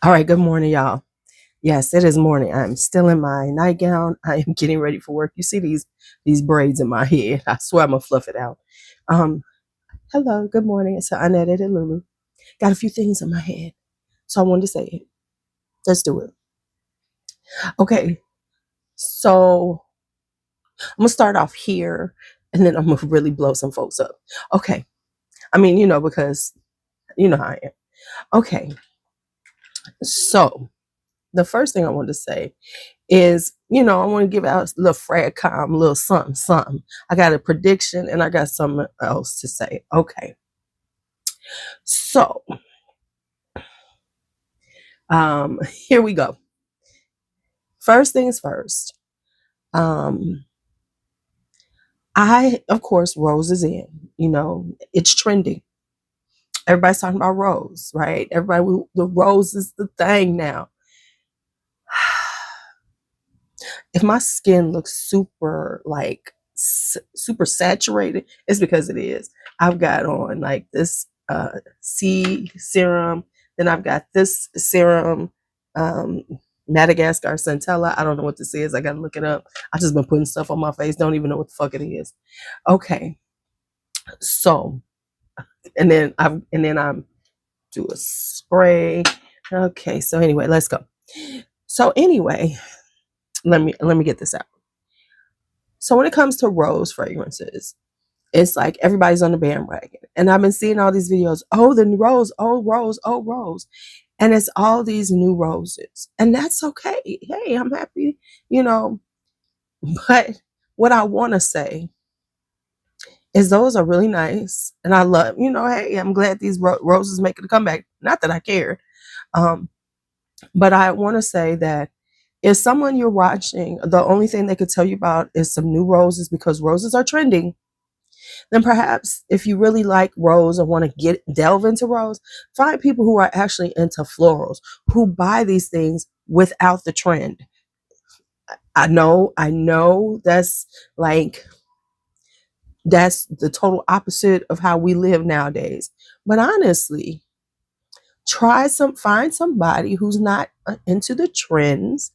All right, good morning, y'all. Yes, it is morning. I'm still in my nightgown. I am getting ready for work. You see these braids in my head. I swear I'm gonna fluff it out. Um, Hello, good morning. It's Unedited LuuLuu. Got a few things in my head, so I wanted to say it. Let's do it. Okay, so I'm gonna start off here, and then I'm gonna really blow some folks up. Okay, I mean, because you know how I am. Okay, so the first thing I want to say is, I want to give out a little Fred calm, a little something, something. I got a prediction and I got something else to say. Okay. So, here we go. First things first. Um, of course, Rose is in, it's trending. Everybody's talking about Rose, right? The Rose is the thing now. If my skin looks super saturated, it's because it is. I've got on like this C serum, then I've got this serum, um, Madagascar Centella. I don't know what this is. I gotta look it up. I've just been putting stuff on my face. Don't even know what the fuck it is. Okay, so and then I'm do a spray. Okay, so anyway, let's go. So anyway, let me get this out. So when it comes to rose fragrances, it's like everybody's on the bandwagon. And I've been seeing all these videos. Oh, the new rose, oh, rose, oh, rose. And it's all these new roses. And that's okay. Hey, I'm happy, you know. But what I want to say is those are really nice. And I love, hey, I'm glad these roses making a comeback. Not that I care. Um, but I want to say that if someone you're watching, the only thing they could tell you about is some new roses because roses are trending, then perhaps if you really like rose or want to delve into rose, find people who are actually into florals, who buy these things without the trend. I know that's the total opposite of how we live nowadays. But honestly, find somebody who's not into the trends,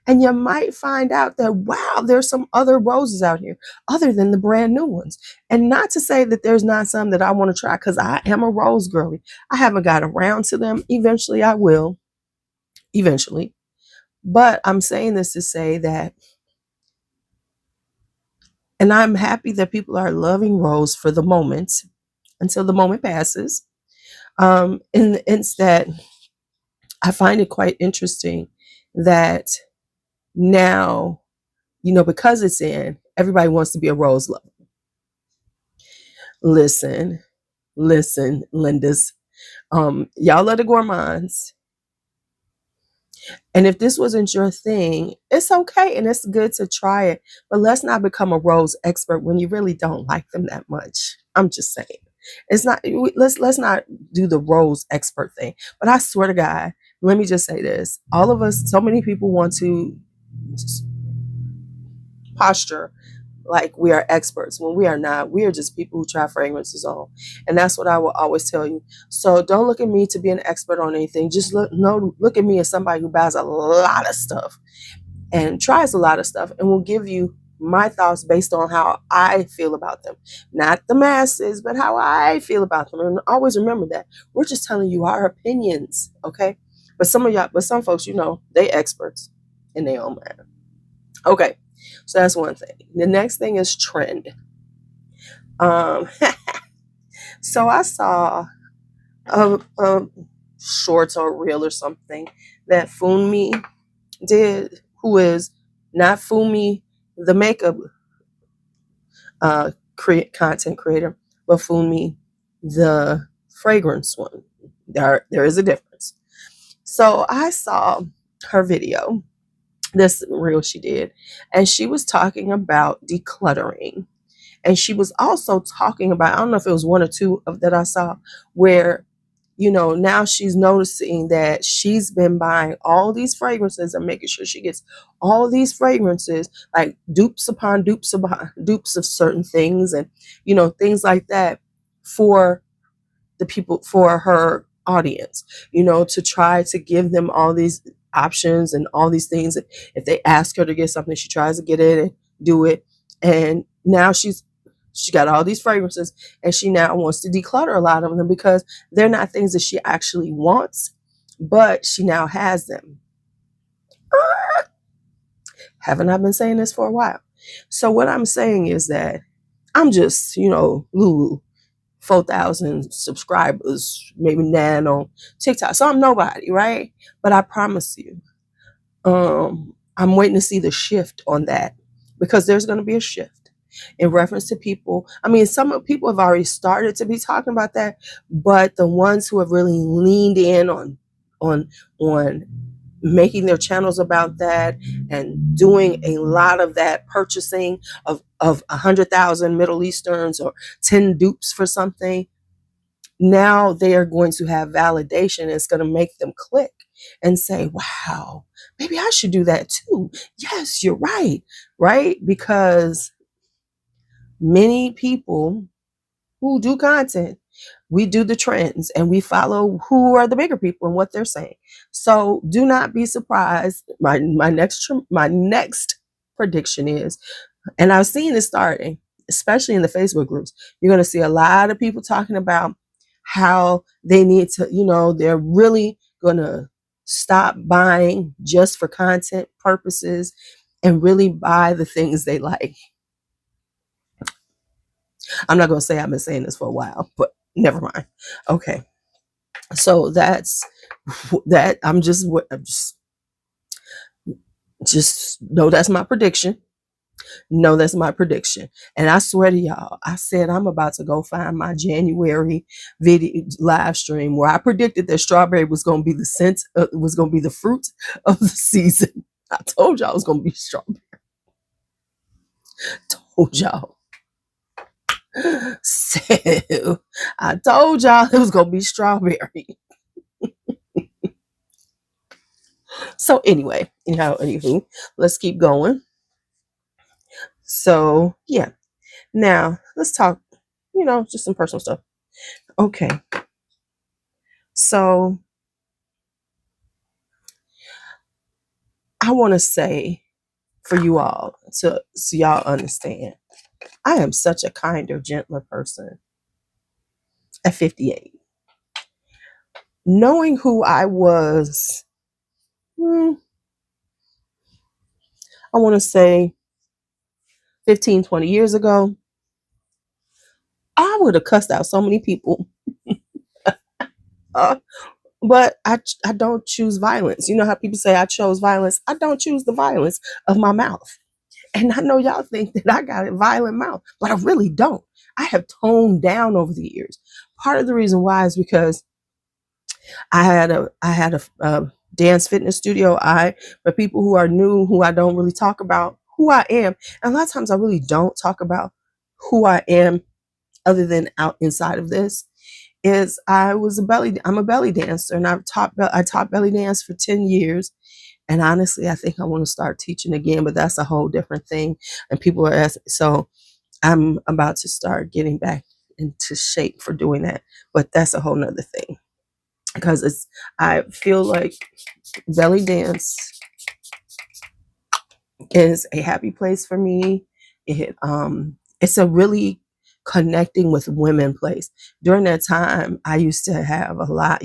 and you might find out that, wow, there's some other roses out here other than the brand new ones. And not to say that there's not some that I want to try, because I am a rose girly. I haven't got around to them. Eventually I will. Eventually. But I'm saying this to say that, and I'm happy that people are loving rose for the moment until the moment passes. And it's that I find it quite interesting that now, because it's in, everybody wants to be a rose lover. Listen, Lindas. Y'all are the gourmands. And if this wasn't your thing, it's okay and it's good to try it. But let's not become a rose expert when you really don't like them that much. I'm just saying. It's not let's not do the rose expert thing. But I swear to God, let me just say this. All of us, so many people want to posture like we are experts when we are not. We are just people who try fragrances on. And that's what I will always tell you. So don't look at me to be an expert on anything. Just look at me as somebody who buys a lot of stuff and tries a lot of stuff and will give you my thoughts based on how I feel about them. Not the masses, but how I feel about them. And always remember that. We're just telling you our opinions, okay? But some folks, they experts in their own matter. Okay. So that's one thing. The next thing is trend. Um, so I saw a shorts or reel or something that Funmi did, who is not Funmi, the makeup content creator, but Funmi, the fragrance one. There is a difference. So I saw her video, this reel she did, and she was talking about decluttering. And she was also talking about, I don't know if it was one or two of that I saw, where, now she's noticing that she's been buying all these fragrances and making sure she gets all these fragrances, like dupes upon dupes of certain things, and, things like that for the people, for her audience, to try to give them all these options and all these things. If they ask her to get something, she tries to get it and do it. And now she got all these fragrances, and she now wants to declutter a lot of them because they're not things that she actually wants, but she now has them. Haven't I been saying this for a while? So what I'm saying is that I'm just, LuuLuu, 4,000 subscribers, maybe 9 on TikTok. So I'm nobody, right? But I promise you, I'm waiting to see the shift on that, because there's going to be a shift in reference to people. I mean, some people have already started to be talking about that, but the ones who have really leaned in on making their channels about that and doing a lot of that purchasing of 100,000 Middle Easterns or 10 dupes for something, now they are going to have validation. It's going to make them click and say, wow, maybe I should do that too. Yes, you're right? Because many people who do content, we do the trends and we follow who are the bigger people and what they're saying. So do not be surprised. My next prediction is, and I've seen it starting, especially in the Facebook groups, you're going to see a lot of people talking about how they need to, they're really going to stop buying just for content purposes and really buy the things they like. I'm not going to say I've been saying this for a while, but never mind. Okay. So that's that. I'm just know that's my prediction. No, that's my prediction. And I swear to y'all, I said I'm about to go find my January video live stream where I predicted that strawberry was going to be the scent, was going to be the fruit of the season. I told y'all it was going to be strawberry. Told y'all. So I told y'all it was going to be strawberry. So anyway, anywho, let's keep going. So yeah, now let's talk, just some personal stuff. Okay. So I want to say for you all so y'all understand, I am such a kinder, gentler person at 58. Knowing who I was, I want to say 15, 20 years ago, I would have cussed out so many people. But I don't choose violence. You know how people say I chose violence? I don't choose the violence of my mouth. And I know y'all think that I got a violent mouth, but I really don't. I have toned down over the years. Part of the reason why is because I had a dance fitness studio. For people who are new, who I don't really talk about who I am, and a lot of times I really don't talk about who I am other than out inside of this, is I'm a belly dancer, and I taught belly dance for 10 years. And honestly, I think I want to start teaching again, but that's a whole different thing. And people are asking, so I'm about to start getting back into shape for doing that. But that's a whole nother thing, because I feel like belly dance is a happy place for me. It's a really connecting with women place. During that time, I used to have a lot,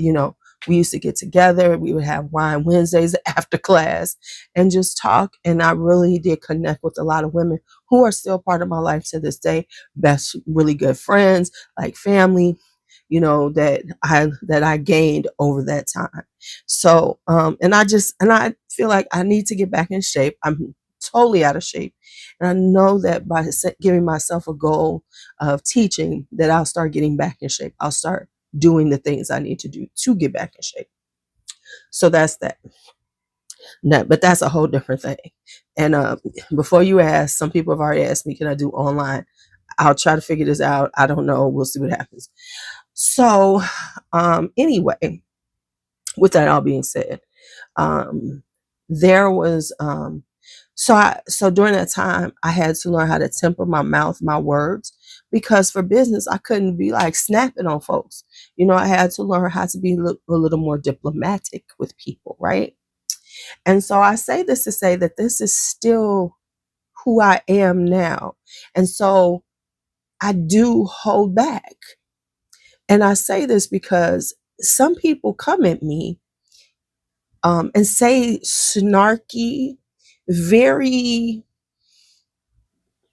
we used to get together. We would have wine Wednesdays after class and just talk. And I really did connect with a lot of women who are still part of my life to this day. Best, really good friends, like family, that I gained over that time. So, and I feel like I need to get back in shape. I'm totally out of shape. And I know that by giving myself a goal of teaching, that I'll start getting back in shape. I'll start doing the things I need to do to get back in shape. So that's that. But that's a whole different thing. And before you ask, some people have already asked me, can I do online? I'll try to figure this out. I don't know. We'll see what happens. So anyway, with that all being said, there was So during that time, I had to learn how to temper my mouth, my words, because for business, I couldn't be like snapping on folks. I had to learn how to be a little more diplomatic with people, right? And so I say this to say that this is still who I am now. And so I do hold back. And I say this because some people come at me and say snarky, very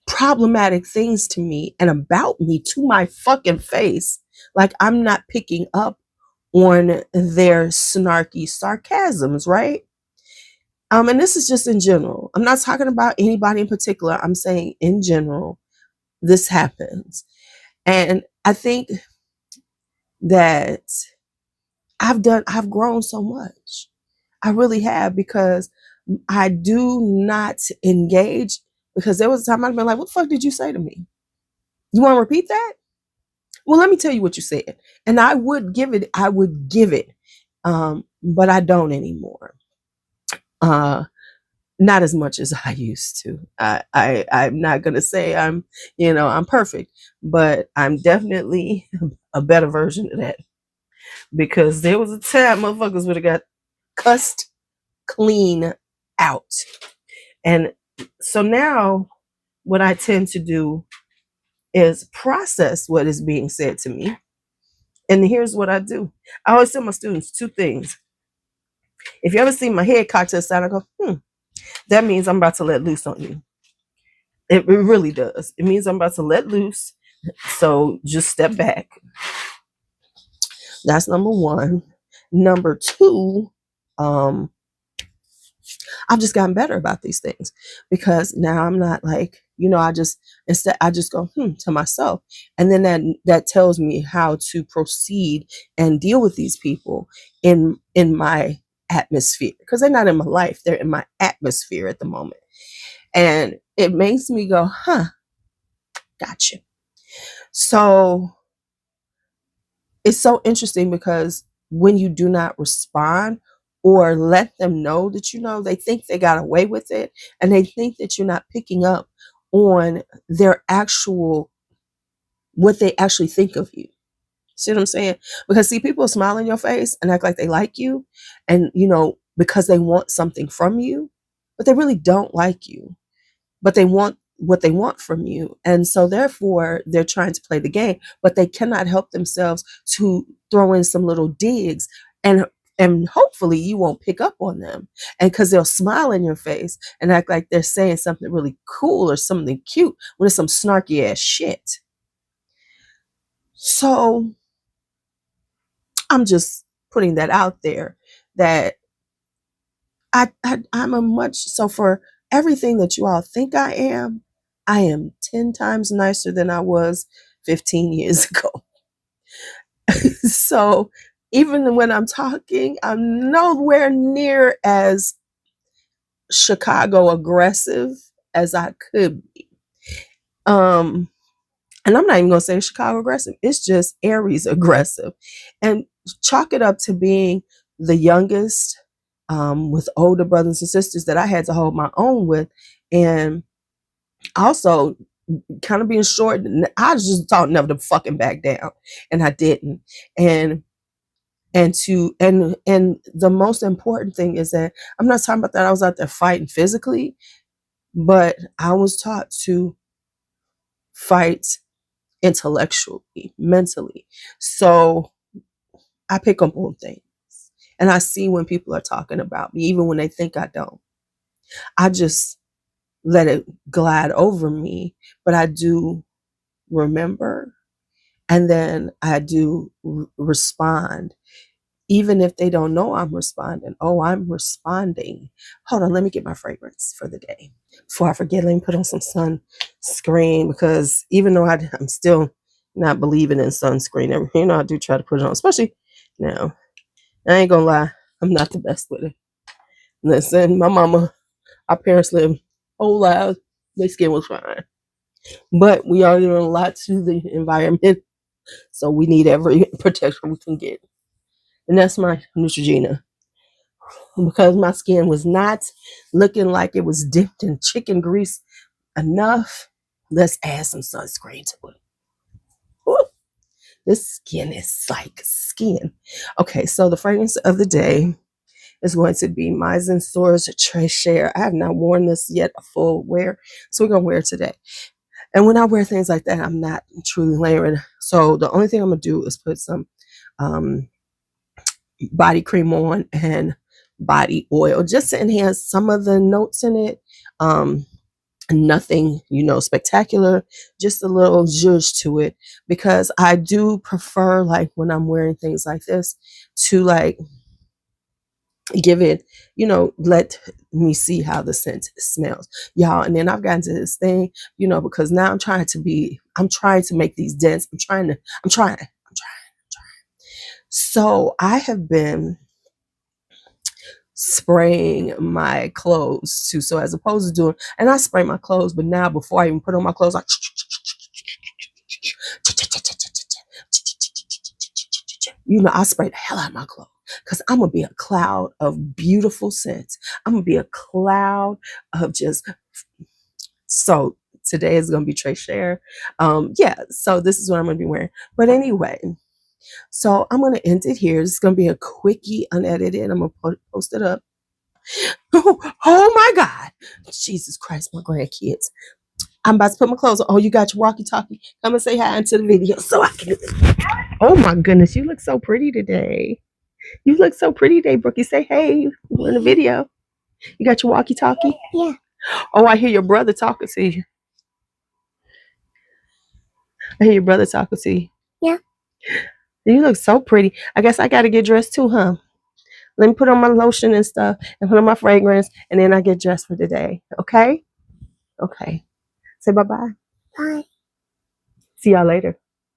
problematic things to me and about me to my fucking face, like I'm not picking up on their snarky sarcasms, right? And this is just in general. I'm not talking about anybody in particular. I'm saying in general, this happens. And I think that I've grown so much. I really have, because I do not engage, because there was a time I'd been like, what the fuck did you say to me? You want to repeat that? Well, let me tell you what you said. And I would give it. But I don't anymore. Not as much as I used to. I'm not going to say I'm perfect, but I'm definitely a better version of that, because there was a time motherfuckers would have got cussed clean out. And so now what I tend to do is process what is being said to me. And here's what I do. I always tell my students two things. If you ever see my head cocked to the side, I go, that means I'm about to let loose on you. It really does. It means I'm about to let loose. So just step back. That's number one. Number two, I've just gotten better about these things, because now I'm not like, I just go to myself, and then that tells me how to proceed and deal with these people in my atmosphere, because they're not in my life, they're in my atmosphere at the moment, and it makes me go, gotcha. So it's so interesting, because when you do not respond or let them know that they think they got away with it, and they think that you're not picking up on their what they actually think of you. See what I'm saying? Because see, people smile in your face and act like they like you, and because they want something from you, but they really don't like you, but they want what they want from you. And so therefore they're trying to play the game, but they cannot help themselves to throw in some little digs, and hopefully you won't pick up on them, and because they'll smile in your face and act like they're saying something really cool or something cute when it's some snarky ass shit. So I'm just putting that out there, that I'm a much, so for everything that you all think I am 10 times nicer than I was 15 years ago. So even when I'm talking, I'm nowhere near as Chicago aggressive as I could be. And I'm not even gonna say Chicago aggressive. It's just Aries aggressive, and chalk it up to being the youngest, with older brothers and sisters that I had to hold my own with, and also kind of being short. I just thought never to fucking back down, and I didn't. And the most important thing is that I'm not talking about that I was out there fighting physically, but I was taught to fight intellectually, mentally. So I pick up on things, and I see when people are talking about me, even when they think I don't. I just let it glide over me, but I do remember, and then I do respond, even if they don't know I'm responding. Oh, I'm responding. Hold on, let me get my fragrance for the day. Before I forget, let me put on some sunscreen, because even though I'm still not believing in sunscreen, I do try to put it on, especially now. I ain't gonna lie, I'm not the best with it. Listen, our parents lived whole lives, their skin was fine. But we are doing a lot to the environment, so we need every protection we can get. And that's my Neutrogena. because my skin was not looking like it was dipped in chicken grease enough. Let's add some sunscreen to it. Ooh, this skin is like skin. Okay, so the fragrance of the day is going to be Misen Source Treasure. I have not worn this yet, a full wear, so we're gonna wear it today. And when I wear things like that, I'm not truly layering. So the only thing I'm gonna do is put some body cream on and body oil just to enhance some of the notes in it. Nothing, spectacular, just a little zhuzh to it, because I do prefer, like, when I'm wearing things like this, to like give it, let me see how the scent smells, y'all. And then I've gotten to this thing, because now I'm trying to make these dents. I'm trying. So I have been spraying my clothes too. So as opposed to doing, and I spray my clothes, but now before I even put on my clothes, I spray the hell out of my clothes, because I'm gonna be a cloud of beautiful scents. I'm gonna be a cloud of just. So today is gonna be Treasure. Yeah. So this is what I'm gonna be wearing. But anyway, so I'm gonna end it here. This is gonna be a quickie, unedited. I'm gonna post it up. Oh my God. Jesus Christ, my grandkids. I'm about to put my clothes on. Oh, you got your walkie-talkie. Come and say hi into the video so I can. Oh my goodness, you look so pretty today. You look so pretty today, Brookie. Say hey. We're in the video. You got your walkie-talkie? Yeah. Oh, I hear your brother talking to you. I hear your brother talking to you. Yeah. You look so pretty. I guess I got to get dressed too, huh? Let me put on my lotion and stuff and put on my fragrance, and then I get dressed for the day. Okay? Okay. Say bye-bye. Bye. See y'all later.